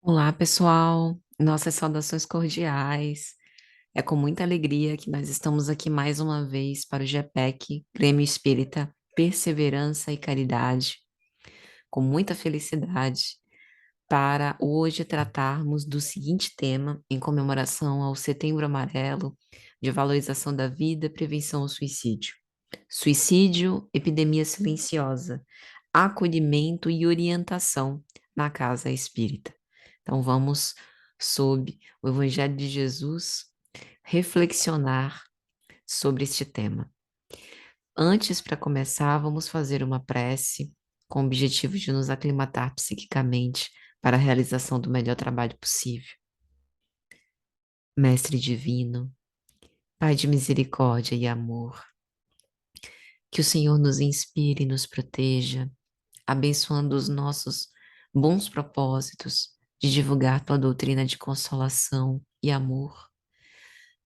Olá, pessoal. Nossas saudações cordiais. É com muita alegria que nós estamos aqui mais uma vez para o GPEC, Grêmio Espírita, Perseverança e Caridade, com muita felicidade, para hoje tratarmos do seguinte tema, em comemoração ao Setembro Amarelo, de valorização da vida, prevenção ao suicídio. Suicídio, epidemia silenciosa, acolhimento e orientação na casa espírita. Então vamos, sob o Evangelho de Jesus, reflexionar sobre este tema. Antes, para começar, vamos fazer uma prece com o objetivo de nos aclimatar psiquicamente para a realização do melhor trabalho possível. Mestre Divino, Pai de misericórdia e amor, que o Senhor nos inspire e nos proteja, abençoando os nossos bons propósitos de divulgar tua doutrina de consolação e amor,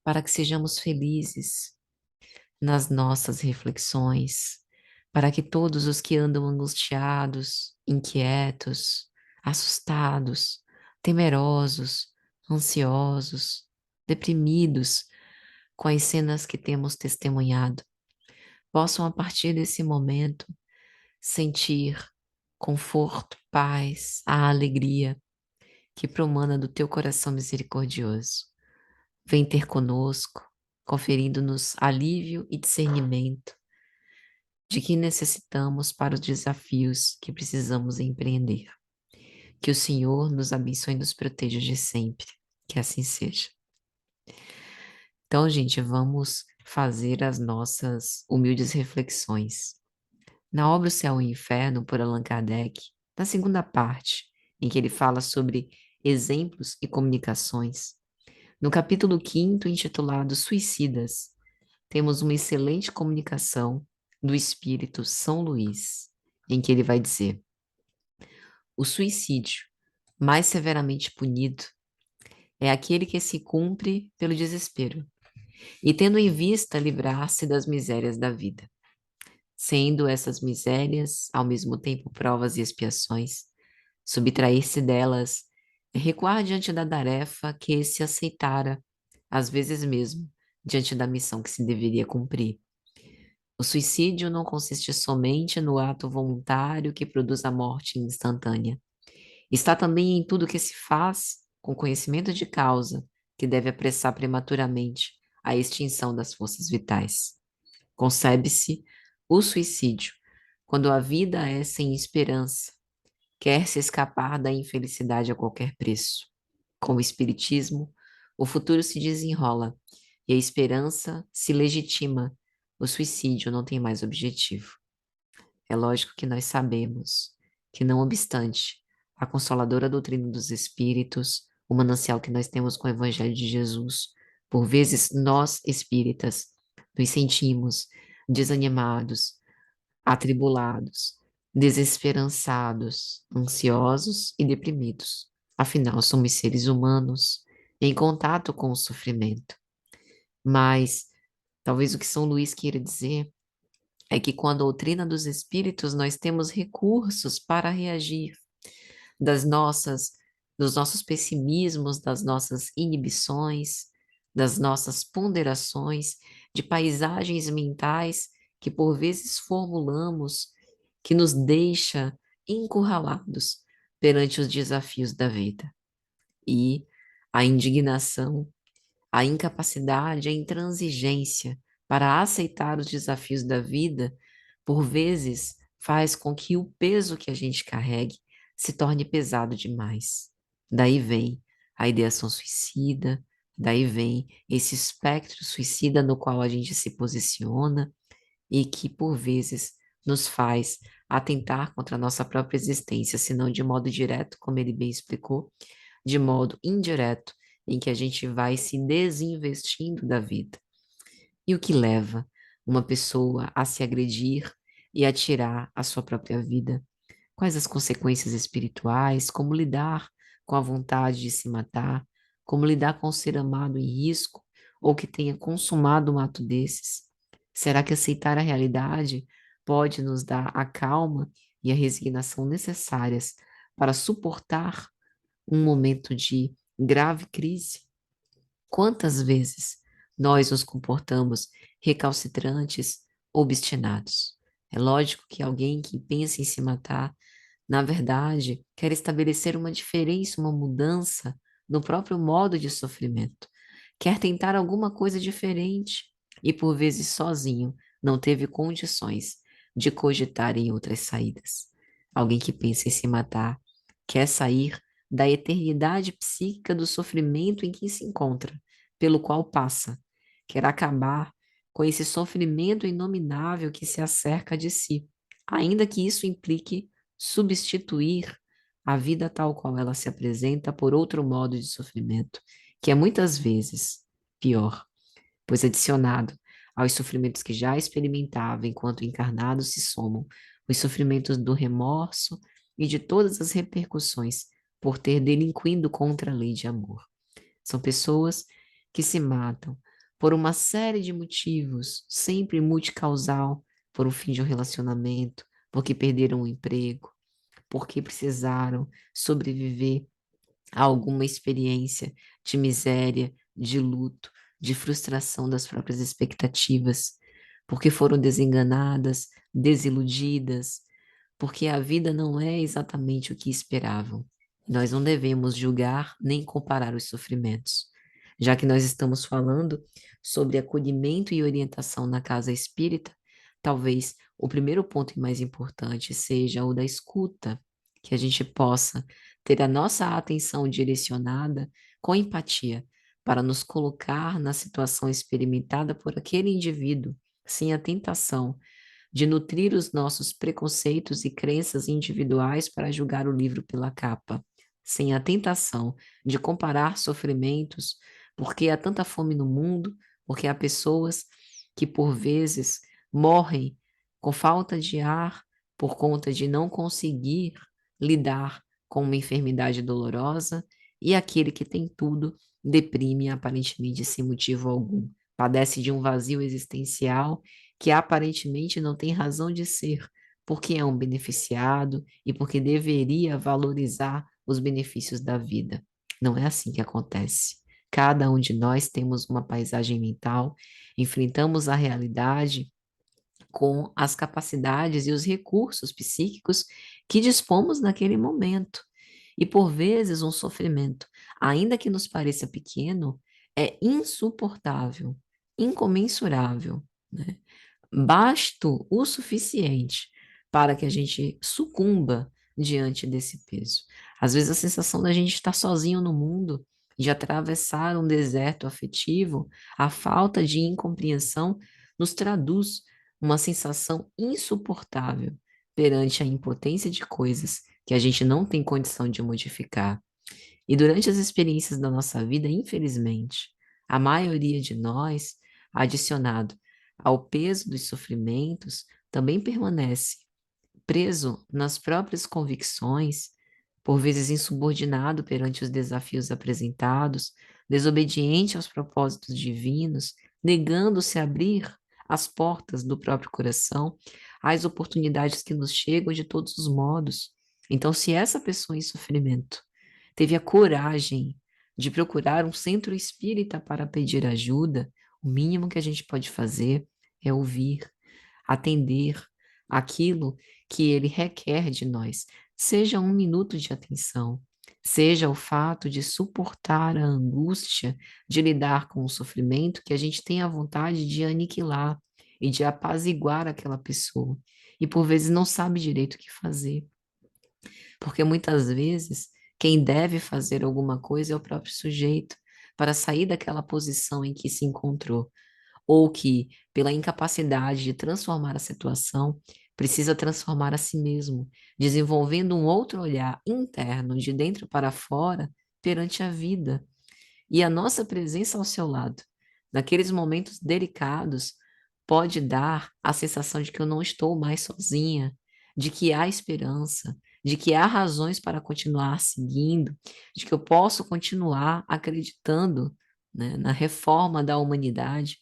para que sejamos felizes nas nossas reflexões, para que todos os que andam angustiados, inquietos, assustados, temerosos, ansiosos, deprimidos com as cenas que temos testemunhado, possam a partir desse momento sentir conforto, paz, a alegria que promana do teu coração misericordioso. Vem ter conosco, conferindo-nos alívio e discernimento de que necessitamos para os desafios que precisamos empreender. Que o Senhor nos abençoe e nos proteja de sempre. Que assim seja. Então, gente, vamos fazer as nossas humildes reflexões. Na obra O Céu e o Inferno, por Allan Kardec, na segunda parte, em que ele fala sobre exemplos e comunicações, no capítulo 5º, intitulado Suicidas, temos uma excelente comunicação do espírito São Luís, em que ele vai dizer: o suicídio, mais severamente punido, é aquele que se cumpre pelo desespero, e tendo em vista livrar-se das misérias da vida, sendo essas misérias, ao mesmo tempo, provas e expiações, subtrair-se delas é recuar diante da tarefa que se aceitara, às vezes mesmo, diante da missão que se deveria cumprir. O suicídio não consiste somente no ato voluntário que produz a morte instantânea. Está também em tudo que se faz com conhecimento de causa, que deve apressar prematuramente a extinção das forças vitais. Concebe-se o suicídio quando a vida é sem esperança, quer-se escapar da infelicidade a qualquer preço. Com o espiritismo, o futuro se desenrola e a esperança se legitima. O suicídio não tem mais objetivo. É lógico que nós sabemos que, não obstante a consoladora doutrina dos Espíritos, o manancial que nós temos com o Evangelho de Jesus, por vezes nós espíritas nos sentimos desanimados, atribulados, desesperançados, ansiosos e deprimidos. Afinal, somos seres humanos em contato com o sofrimento. Mas talvez o que São Luís queira dizer é que com a doutrina dos espíritos nós temos recursos para reagir das nossas dos nossos pessimismos, das nossas inibições, das nossas ponderações, de paisagens mentais que por vezes formulamos que nos deixa encurralados perante os desafios da vida. E a indignação, a incapacidade, a intransigência para aceitar os desafios da vida, por vezes, faz com que o peso que a gente carregue se torne pesado demais. Daí vem a ideação suicida, daí vem esse espectro suicida no qual a gente se posiciona e que, por vezes, nos faz atentar contra a nossa própria existência, se não de modo direto, como ele bem explicou, de modo indireto, em que a gente vai se desinvestindo da vida. E o que leva uma pessoa a se agredir e a tirar a sua própria vida? Quais as consequências espirituais? Como lidar com a vontade de se matar? Como lidar com o ser amado em risco ou que tenha consumado um ato desses? Será que aceitar a realidade pode nos dar a calma e a resignação necessárias para suportar um momento de grave crise, quantas vezes nós nos comportamos recalcitrantes, obstinados? É lógico que alguém que pensa em se matar, na verdade, quer estabelecer uma diferença, uma mudança no próprio modo de sofrimento. Quer tentar alguma coisa diferente e, por vezes, sozinho, não teve condições de cogitar em outras saídas. Alguém que pensa em se matar quer sair da eternidade psíquica do sofrimento em que se encontra, pelo qual passa. Quer acabar com esse sofrimento inominável que se acerca de si, ainda que isso implique substituir a vida tal qual ela se apresenta por outro modo de sofrimento, que é muitas vezes pior, pois adicionado aos sofrimentos que já experimentava enquanto encarnado se somam os sofrimentos do remorso e de todas as repercussões por ter delinquido contra a lei de amor. São pessoas que se matam por uma série de motivos, sempre multicausal, por um fim de um relacionamento, porque perderam o emprego, porque precisaram sobreviver a alguma experiência de miséria, de luto, de frustração das próprias expectativas, porque foram desenganadas, desiludidas, porque a vida não é exatamente o que esperavam. Nós não devemos julgar nem comparar os sofrimentos. Já que nós estamos falando sobre acolhimento e orientação na casa espírita, talvez o primeiro ponto e mais importante seja o da escuta, que a gente possa ter a nossa atenção direcionada com empatia para nos colocar na situação experimentada por aquele indivíduo, sem a tentação de nutrir os nossos preconceitos e crenças individuais para julgar o livro pela capa, sem a tentação de comparar sofrimentos, porque há tanta fome no mundo, porque há pessoas que por vezes morrem com falta de ar por conta de não conseguir lidar com uma enfermidade dolorosa, e aquele que tem tudo deprime aparentemente sem motivo algum, padece de um vazio existencial que aparentemente não tem razão de ser, porque é um beneficiado e porque deveria valorizar os benefícios da vida. Não é assim que acontece. Cada um de nós temos uma paisagem mental, enfrentamos a realidade com as capacidades e os recursos psíquicos que dispomos naquele momento. E por vezes um sofrimento, ainda que nos pareça pequeno, é insuportável, incomensurável, né? Basto o suficiente para que a gente sucumba diante desse peso. Às vezes a sensação da gente estar sozinho no mundo, de atravessar um deserto afetivo, a falta de incompreensão nos traduz uma sensação insuportável perante a impotência de coisas que a gente não tem condição de modificar. E durante as experiências da nossa vida, infelizmente, a maioria de nós, adicionado ao peso dos sofrimentos, também permanece preso nas próprias convicções, por vezes insubordinado perante os desafios apresentados, desobediente aos propósitos divinos, negando-se a abrir as portas do próprio coração às oportunidades que nos chegam de todos os modos. Então, se essa pessoa em sofrimento teve a coragem de procurar um centro espírita para pedir ajuda, o mínimo que a gente pode fazer é ouvir, atender aquilo que ele requer de nós. Seja um minuto de atenção, seja o fato de suportar a angústia de lidar com o sofrimento que a gente tem a vontade de aniquilar e de apaziguar aquela pessoa. E por vezes não sabe direito o que fazer. Porque muitas vezes quem deve fazer alguma coisa é o próprio sujeito para sair daquela posição em que se encontrou, ou que, pela incapacidade de transformar a situação, precisa transformar a si mesmo, desenvolvendo um outro olhar interno, de dentro para fora, perante a vida. E a nossa presença ao seu lado, naqueles momentos delicados, pode dar a sensação de que eu não estou mais sozinha, de que há esperança, de que há razões para continuar seguindo, de que eu posso continuar acreditando, né, na reforma da humanidade,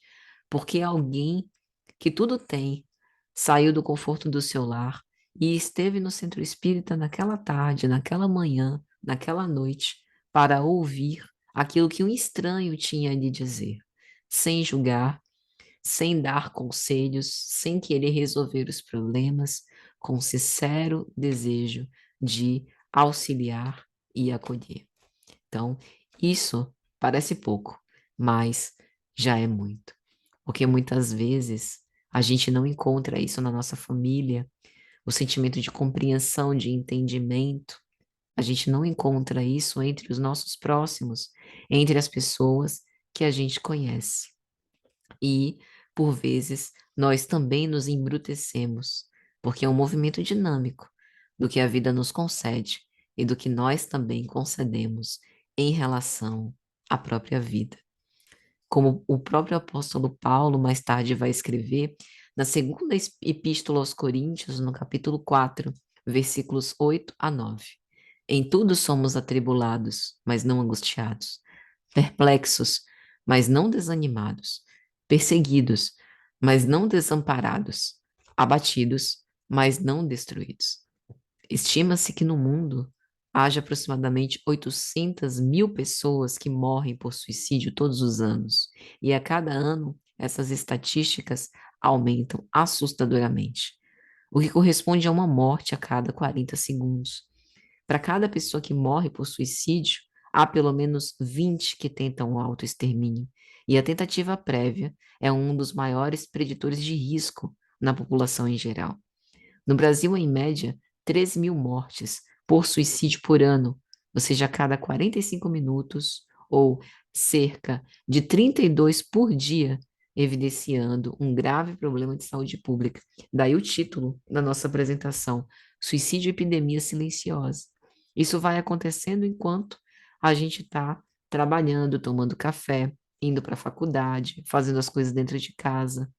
porque alguém que tudo tem saiu do conforto do seu lar e esteve no centro espírita naquela tarde, naquela manhã, naquela noite para ouvir aquilo que um estranho tinha a lhe dizer, sem julgar, sem dar conselhos, sem querer resolver os problemas, com sincero desejo de auxiliar e acolher. Então, isso parece pouco, mas já é muito. Porque muitas vezes a gente não encontra isso na nossa família, o sentimento de compreensão, de entendimento. A gente não encontra isso entre os nossos próximos, entre as pessoas que a gente conhece. E, por vezes, nós também nos embrutecemos, porque é um movimento dinâmico do que a vida nos concede e do que nós também concedemos em relação à própria vida. Como o próprio apóstolo Paulo mais tarde vai escrever na segunda epístola aos Coríntios, no capítulo 4, versículos 8 a 9. Em tudo somos atribulados, mas não angustiados, perplexos, mas não desanimados, perseguidos, mas não desamparados, abatidos, mas não destruídos. Estima-se que no mundo haja aproximadamente 800 mil pessoas que morrem por suicídio todos os anos, e a cada ano essas estatísticas aumentam assustadoramente, o que corresponde a uma morte a cada 40 segundos. Para cada pessoa que morre por suicídio, há pelo menos 20 que tentam o autoextermínio, e a tentativa prévia é um dos maiores preditores de risco na população em geral. No Brasil, em média, 13 mil mortes por suicídio por ano, ou seja, a cada 45 minutos, ou cerca de 32 por dia, evidenciando um grave problema de saúde pública. Daí o título da nossa apresentação: Suicídio e Epidemia Silenciosa. Isso vai acontecendo enquanto a gente está trabalhando, tomando café, indo para a faculdade, fazendo as coisas dentro de casa,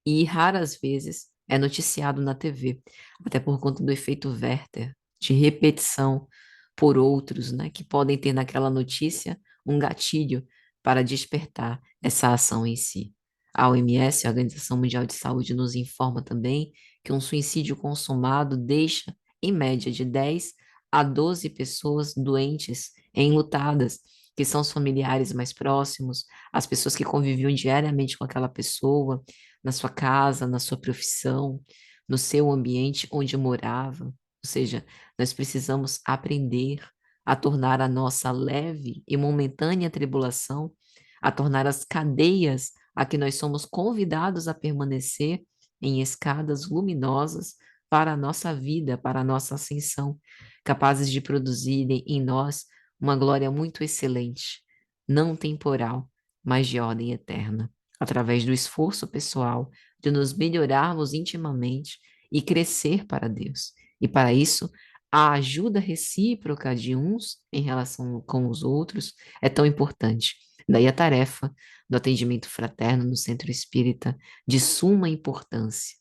e raras vezes é noticiado na TV, até por conta do efeito Werther, de repetição por outros, né, que podem ter naquela notícia um gatilho para despertar essa ação em si. A OMS, a Organização Mundial de Saúde, nos informa também que um suicídio consumado deixa, em média, de 10 a 12 pessoas doentes, enlutadas, que são os familiares mais próximos, as pessoas que conviviam diariamente com aquela pessoa, na sua casa, na sua profissão, no seu ambiente onde morava. Ou seja, nós precisamos aprender a tornar a nossa leve e momentânea tribulação, a tornar as cadeias a que nós somos convidados a permanecer em escadas luminosas para a nossa vida, para a nossa ascensão, capazes de produzirem em nós uma glória muito excelente, não temporal, mas de ordem eterna, através do esforço pessoal de nos melhorarmos intimamente e crescer para Deus. E para isso, a ajuda recíproca de uns em relação com os outros é tão importante. Daí a tarefa do atendimento fraterno no centro espírita, de suma importância.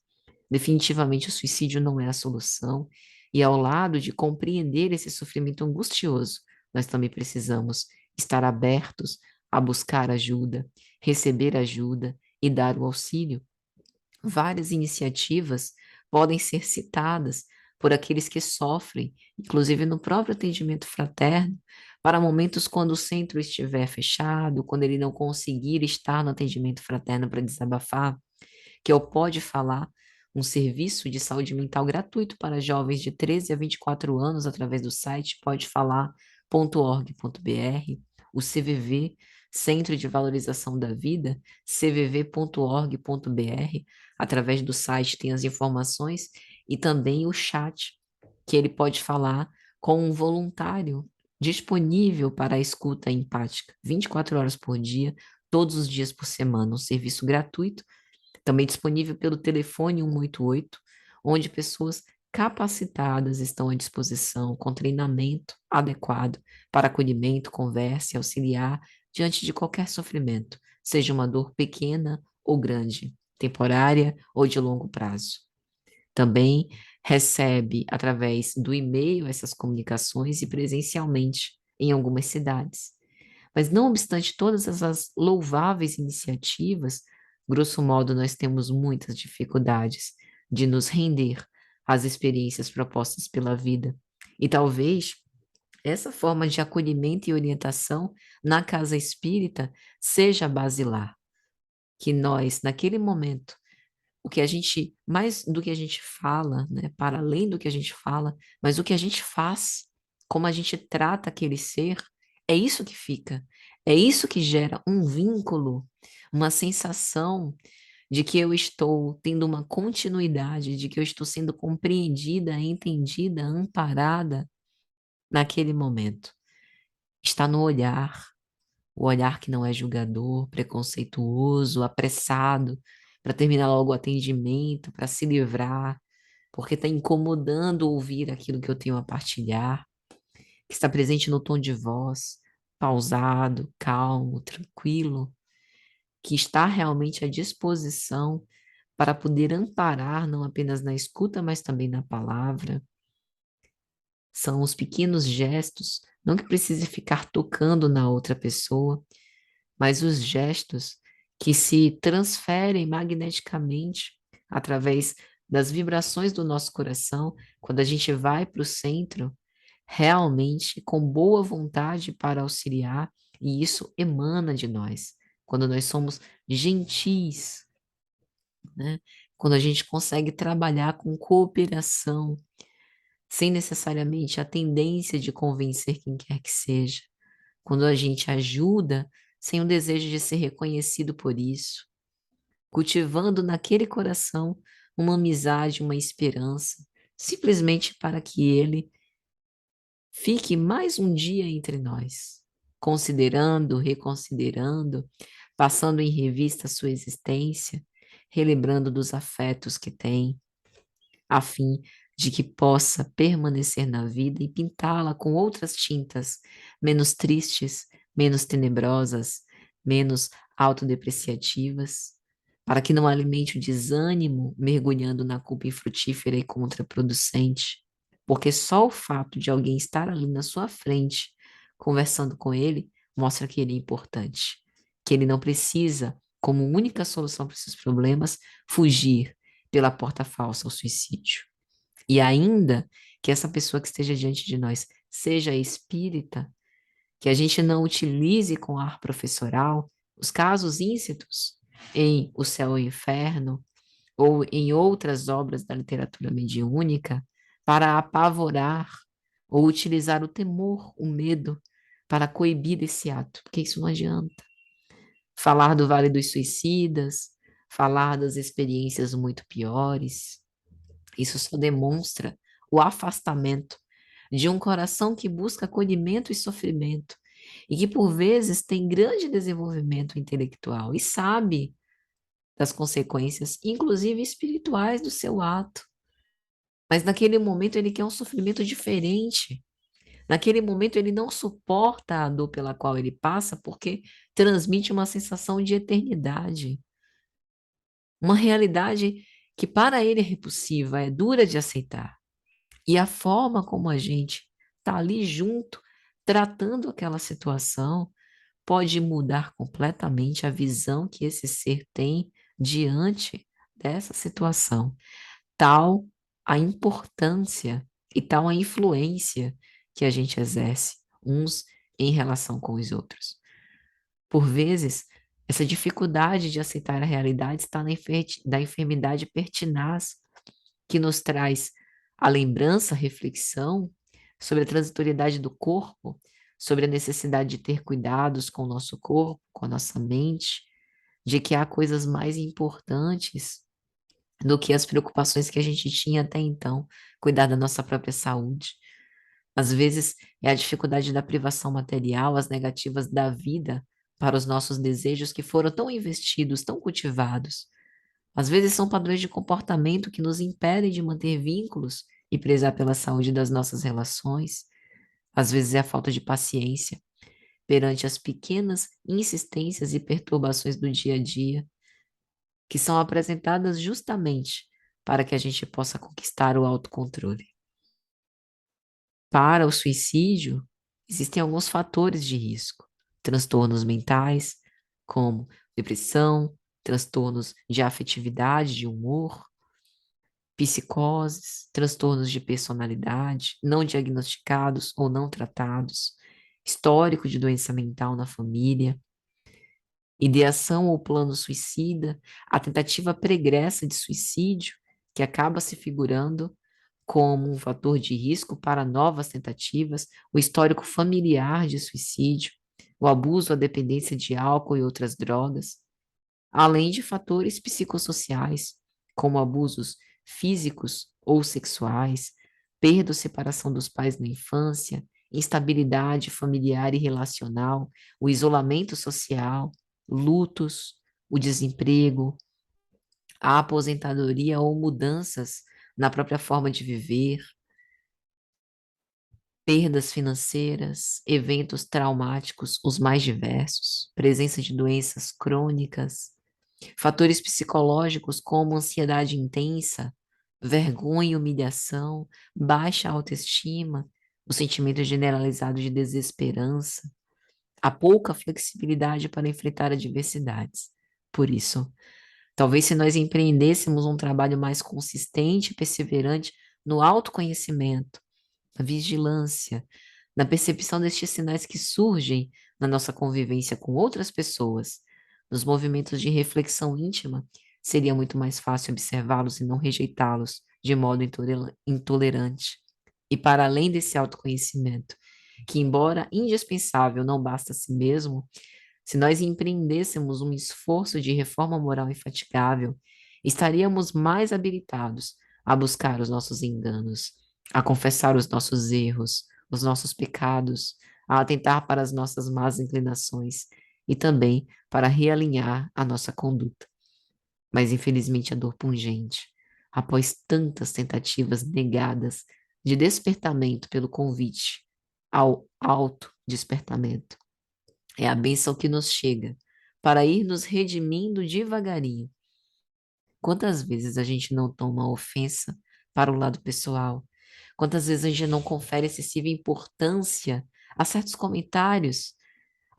Definitivamente o suicídio não é a solução, e ao lado de compreender esse sofrimento angustioso, nós também precisamos estar abertos a buscar ajuda, receber ajuda e dar o auxílio. Várias iniciativas podem ser citadas por aqueles que sofrem, inclusive no próprio atendimento fraterno, para momentos quando o centro estiver fechado, quando ele não conseguir estar no atendimento fraterno para desabafar, que é o Pode Falar, um serviço de saúde mental gratuito para jovens de 13 a 24 anos através do site podefalar.org.br, o CVV, Centro de Valorização da Vida, cvv.org.br, através do site tem as informações e também o chat, que ele pode falar com um voluntário disponível para a escuta empática, 24 horas por dia, todos os dias por semana, um serviço gratuito também disponível pelo telefone 188, onde pessoas capacitadas estão à disposição com treinamento adequado para acolhimento, conversa e auxiliar diante de qualquer sofrimento, seja uma dor pequena ou grande, temporária ou de longo prazo. Também recebe através do e-mail essas comunicações e presencialmente em algumas cidades. Mas não obstante todas essas louváveis iniciativas, grosso modo, nós temos muitas dificuldades de nos render às experiências propostas pela vida. E talvez essa forma de acolhimento e orientação na casa espírita seja basilar, que nós, naquele momento, o que a gente, mais do que a gente fala, né, para além do que a gente fala, mas o que a gente faz, como a gente trata aquele ser, é isso que fica. É isso que gera um vínculo, uma sensação de que eu estou tendo uma continuidade, de que eu estou sendo compreendida, entendida, amparada naquele momento. Está no olhar, o olhar que não é julgador, preconceituoso, apressado, para terminar logo o atendimento, para se livrar, porque está incomodando ouvir aquilo que eu tenho a partilhar, que está presente no tom de voz, pausado, calmo, tranquilo, que está realmente à disposição para poder amparar não apenas na escuta, mas também na palavra. São os pequenos gestos, não que precise ficar tocando na outra pessoa, mas os gestos que se transferem magneticamente através das vibrações do nosso coração, quando a gente vai para o centro, realmente com boa vontade para auxiliar, e isso emana de nós. Quando nós somos gentis, né? Quando a gente consegue trabalhar com cooperação, sem necessariamente a tendência de convencer quem quer que seja. Quando a gente ajuda sem o desejo de ser reconhecido por isso, cultivando naquele coração uma amizade, uma esperança, simplesmente para que ele fique mais um dia entre nós, considerando, reconsiderando, passando em revista a sua existência, relembrando dos afetos que tem, a fim de que possa permanecer na vida e pintá-la com outras tintas, menos tristes, menos tenebrosas, menos autodepreciativas, para que não alimente o desânimo mergulhando na culpa infrutífera e contraproducente, porque só o fato de alguém estar ali na sua frente, conversando com ele, mostra que ele é importante, que ele não precisa, como única solução para os seus problemas, fugir pela porta falsa ao suicídio. E ainda que essa pessoa que esteja diante de nós seja espírita, que a gente não utilize com ar professoral os casos íncitos em O Céu e o Inferno ou em outras obras da literatura mediúnica para apavorar ou utilizar o temor, o medo para coibir desse ato, porque isso não adianta. Falar do Vale dos Suicidas, falar das experiências muito piores, isso só demonstra o afastamento de um coração que busca acolhimento e sofrimento, e que por vezes tem grande desenvolvimento intelectual e sabe das consequências, inclusive espirituais, do seu ato. Mas naquele momento ele quer um sofrimento diferente. Naquele momento ele não suporta a dor pela qual ele passa, porque transmite uma sensação de eternidade. Uma realidade que para ele é repulsiva, é dura de aceitar. E a forma como a gente está ali junto, tratando aquela situação, pode mudar completamente a visão que esse ser tem diante dessa situação. Tal a importância e tal a influência que a gente exerce uns em relação com os outros. Por vezes, essa dificuldade de aceitar a realidade está da enfermidade pertinaz que nos traz a lembrança, a reflexão sobre a transitoriedade do corpo, sobre a necessidade de ter cuidados com o nosso corpo, com a nossa mente, de que há coisas mais importantes do que as preocupações que a gente tinha até então, cuidar da nossa própria saúde. Às vezes é a dificuldade da privação material, as negativas da vida para os nossos desejos que foram tão investidos, tão cultivados. Às vezes são padrões de comportamento que nos impedem de manter vínculos e prezar pela saúde das nossas relações. Às vezes é a falta de paciência perante as pequenas insistências e perturbações do dia a dia, que são apresentadas justamente para que a gente possa conquistar o autocontrole. Para o suicídio, existem alguns fatores de risco: transtornos mentais, como depressão, transtornos de afetividade, de humor, psicoses, transtornos de personalidade, não diagnosticados ou não tratados, histórico de doença mental na família, ideação ou plano suicida, a tentativa pregressa de suicídio, que acaba se figurando como um fator de risco para novas tentativas, o histórico familiar de suicídio, o abuso, a dependência de álcool e outras drogas, além de fatores psicossociais, como abusos físicos ou sexuais, perda ou separação dos pais na infância, instabilidade familiar e relacional, o isolamento social, lutos, o desemprego, a aposentadoria ou mudanças na própria forma de viver, perdas financeiras, eventos traumáticos, os mais diversos, presença de doenças crônicas, fatores psicológicos como ansiedade intensa, vergonha e humilhação, baixa autoestima, o sentimento generalizado de desesperança, a pouca flexibilidade para enfrentar adversidades. Por isso, talvez se nós empreendêssemos um trabalho mais consistente e perseverante no autoconhecimento, na vigilância, na percepção destes sinais que surgem na nossa convivência com outras pessoas, nos movimentos de reflexão íntima, seria muito mais fácil observá-los e não rejeitá-los de modo intolerante. E para além desse autoconhecimento, que embora indispensável, não basta a si mesmo, se nós empreendêssemos um esforço de reforma moral infatigável, estaríamos mais habilitados a buscar os nossos enganos, a confessar os nossos erros, os nossos pecados, a atentar para as nossas más inclinações e também para realinhar a nossa conduta. Mas infelizmente a dor pungente, após tantas tentativas negadas de despertamento pelo convite ao autodespertamento, é a bênção que nos chega para ir nos redimindo devagarinho. Quantas vezes a gente não toma ofensa para o lado pessoal? Quantas vezes a gente não confere excessiva importância a certos comentários,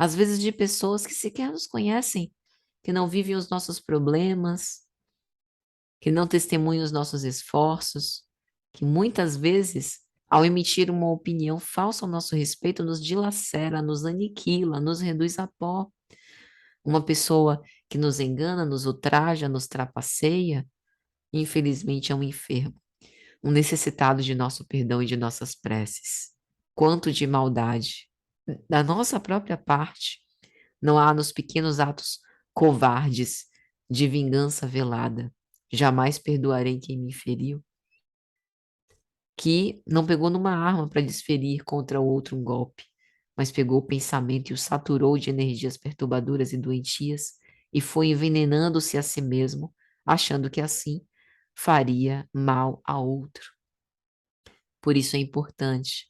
às vezes de pessoas que sequer nos conhecem, que não vivem os nossos problemas, que não testemunham os nossos esforços, que muitas vezes, ao emitir uma opinião falsa ao nosso respeito, nos dilacera, nos aniquila, nos reduz a pó. Uma pessoa que nos engana, nos ultraja, nos trapaceia, infelizmente é um enfermo, um necessitado de nosso perdão e de nossas preces. Quanto de maldade da nossa própria parte não há nos pequenos atos covardes de vingança velada. Jamais perdoarei quem me feriu, que não pegou numa arma para desferir contra o outro um golpe, mas pegou o pensamento e o saturou de energias perturbadoras e doentias e foi envenenando-se a si mesmo, achando que assim faria mal a outro. Por isso é importante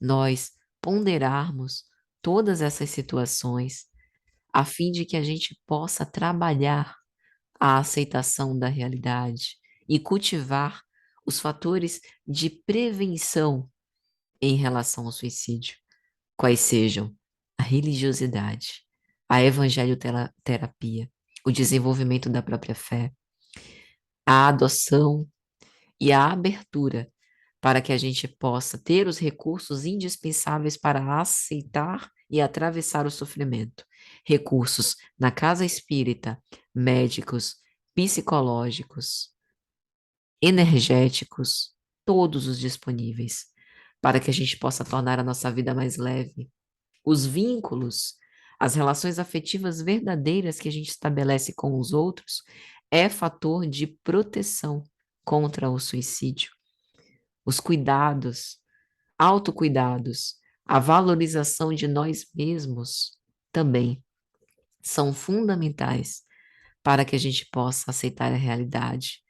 nós ponderarmos todas essas situações a fim de que a gente possa trabalhar a aceitação da realidade e cultivar os fatores de prevenção em relação ao suicídio, quais sejam a religiosidade, a evangelioterapia, o desenvolvimento da própria fé, a adoção e a abertura para que a gente possa ter os recursos indispensáveis para aceitar e atravessar o sofrimento. Recursos na casa espírita, médicos, psicológicos, energéticos, todos os disponíveis, para que a gente possa tornar a nossa vida mais leve. Os vínculos, as relações afetivas verdadeiras que a gente estabelece com os outros é fator de proteção contra o suicídio. Os cuidados, autocuidados, a valorização de nós mesmos também são fundamentais para que a gente possa aceitar a realidade,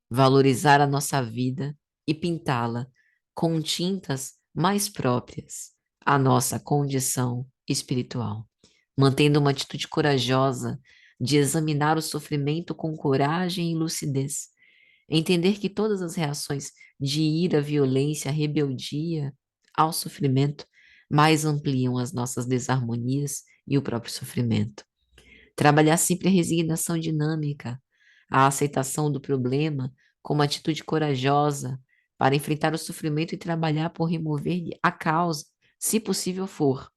valorizar a nossa vida e pintá-la com tintas mais próprias à nossa condição espiritual, mantendo uma atitude corajosa de examinar o sofrimento com coragem e lucidez, entender que todas as reações de ira, violência, rebeldia ao sofrimento mais ampliam as nossas desarmonias e o próprio sofrimento. Trabalhar sempre a resignação dinâmica, a aceitação do problema com uma atitude corajosa para enfrentar o sofrimento e trabalhar por remover a causa, se possível for.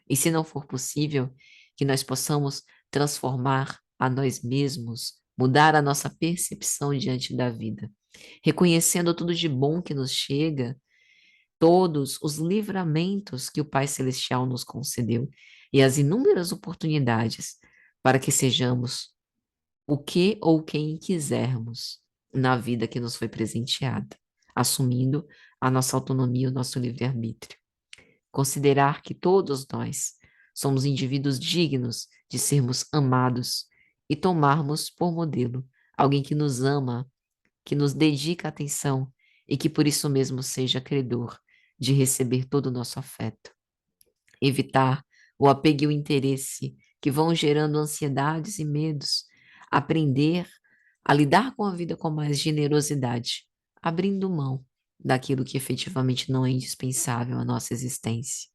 E se não for possível, que nós possamos transformar a nós mesmos, mudar a nossa percepção diante da vida, reconhecendo tudo de bom que nos chega, todos os livramentos que o Pai Celestial nos concedeu e as inúmeras oportunidades para que sejamos o que ou quem quisermos na vida que nos foi presenteada, assumindo a nossa autonomia e o nosso livre-arbítrio. Considerar que todos nós somos indivíduos dignos de sermos amados e tomarmos por modelo alguém que nos ama, que nos dedica atenção e que por isso mesmo seja credor de receber todo o nosso afeto. Evitar o apego e o interesse que vão gerando ansiedades e medos. Aprender a lidar com a vida com mais generosidade, abrindo mão daquilo que efetivamente não é indispensável à nossa existência.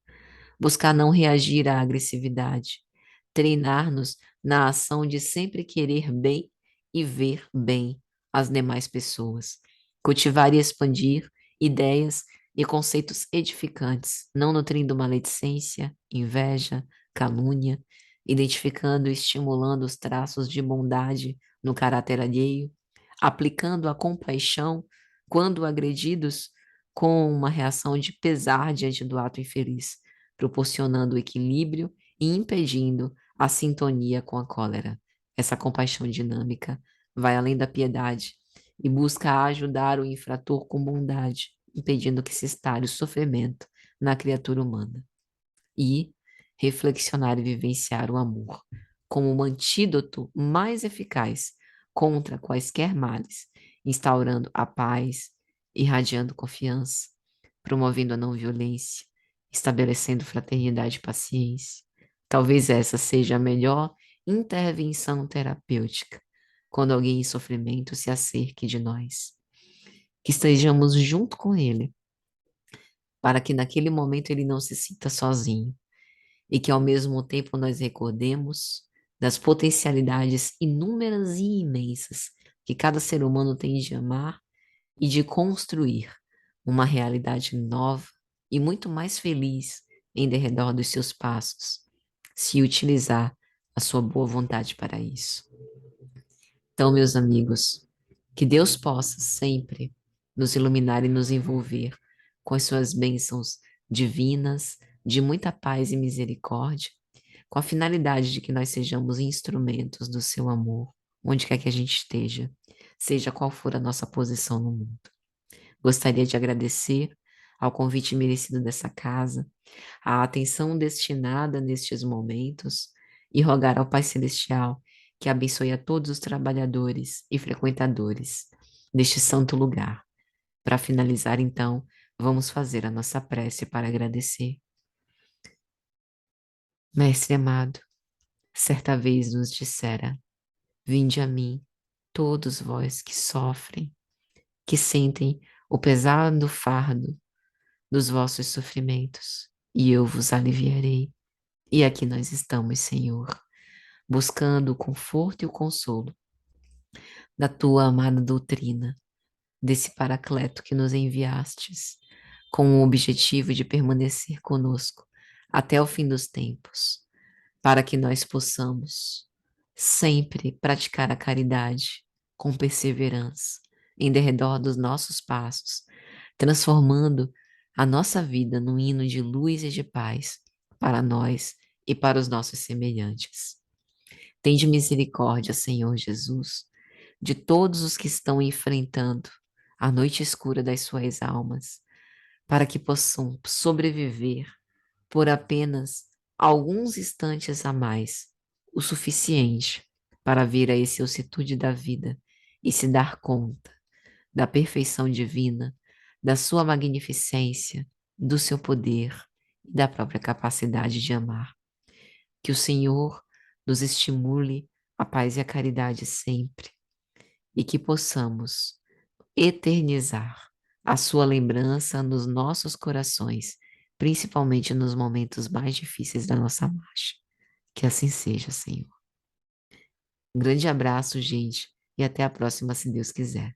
Buscar não reagir à agressividade. Treinar-nos na ação de sempre querer bem e ver bem as demais pessoas. Cultivar e expandir ideias e conceitos edificantes, não nutrindo maledicência, inveja, calúnia, identificando e estimulando os traços de bondade no caráter alheio, aplicando a compaixão quando agredidos, com uma reação de pesar diante do ato infeliz, proporcionando o equilíbrio e impedindo a sintonia com a cólera. Essa compaixão dinâmica vai além da piedade e busca ajudar o infrator com bondade, impedindo que se instale o sofrimento na criatura humana. E reflexionar e vivenciar o amor como um antídoto mais eficaz contra quaisquer males, instaurando a paz, irradiando confiança, promovendo a não violência, estabelecendo fraternidade e paciência. Talvez essa seja a melhor intervenção terapêutica, quando alguém em sofrimento se acerque de nós. Que estejamos junto com ele, para que naquele momento ele não se sinta sozinho e que ao mesmo tempo nós recordemos das potencialidades inúmeras e imensas que cada ser humano tem de amar e de construir uma realidade nova e muito mais feliz em derredor dos seus passos, se utilizar a sua boa vontade para isso. Então, meus amigos, que Deus possa sempre nos iluminar e nos envolver com as suas bênçãos divinas, de muita paz e misericórdia, com a finalidade de que nós sejamos instrumentos do seu amor, onde quer que a gente esteja, seja qual for a nossa posição no mundo. Gostaria de agradecer ao convite merecido dessa casa, a atenção destinada nestes momentos e rogar ao Pai Celestial que abençoe a todos os trabalhadores e frequentadores deste santo lugar. Para finalizar, então, vamos fazer a nossa prece para agradecer. Mestre amado, certa vez nos dissera: vinde a mim, todos vós que sofrem, que sentem o pesar do fardo dos vossos sofrimentos, e eu vos aliviarei. E aqui nós estamos, Senhor, buscando o conforto e o consolo da tua amada doutrina, desse Paracleto que nos enviastes, com o objetivo de permanecer conosco até o fim dos tempos, para que nós possamos sempre praticar a caridade com perseverança em derredor dos nossos passos, transformando a nossa vida num hino de luz e de paz para nós e para os nossos semelhantes. Tende misericórdia, Senhor Jesus, de todos os que estão enfrentando a noite escura das suas almas, para que possam sobreviver por apenas alguns instantes a mais, o suficiente para vir a excelsitude da vida e se dar conta da perfeição divina, da sua magnificência, do seu poder e da própria capacidade de amar. Que o Senhor nos estimule a paz e a caridade sempre e que possamos eternizar a sua lembrança nos nossos corações, principalmente nos momentos mais difíceis da nossa marcha. Que assim seja, Senhor. Um grande abraço, gente, e até a próxima, se Deus quiser.